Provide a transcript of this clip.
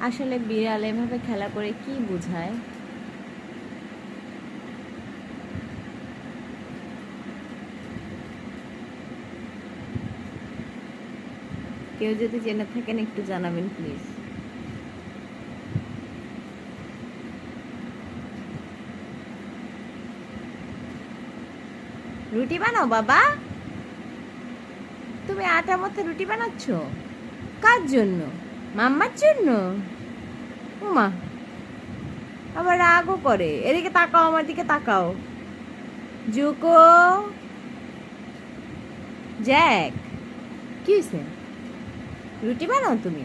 আসলে বিড়াল এভাবে খেলা করে কি বোঝায়? কেউ যদি জেনে থাকেন একটু জানাবেন প্লিজ। রুটি বানাও বাবা, তুমি আটা মতো রুটি বানাচ্ছ? কার জন্য? মাম্মার জন্য? উমা, আবার রাগও করে। এদিকে তাকাও, আমার দিকে তাকাও। জুকো, জ্যাক, কি হয়েছে? রুটি বানাও তুমি?